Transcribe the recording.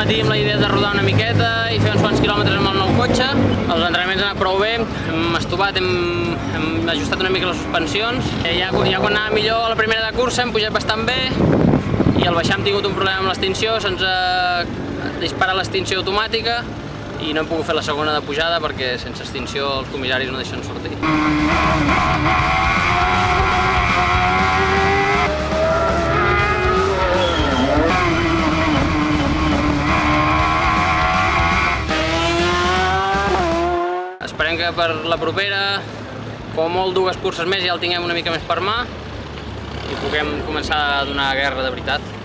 sortir amb la idea de rodar una miqueta i fer uns quants quilòmetres amb el nou cotxe. Els entrenaments han anat prou bé, hem estovat, hem ajustat una mica les suspensions. Ja quan anava millor a la primera de cursa hem pujat bastant bé i al baixar hem tingut un problema amb l'extinció, se'ns ha disparat l'extinció automàtica i no hem pogut fer la segona de pujada perquè sense extinció els comissaris no deixen sortir. Esperem que per la propera, com a molt 2 curses més, ja el tinguem una mica més per mà i puguem començar a donar guerra de veritat.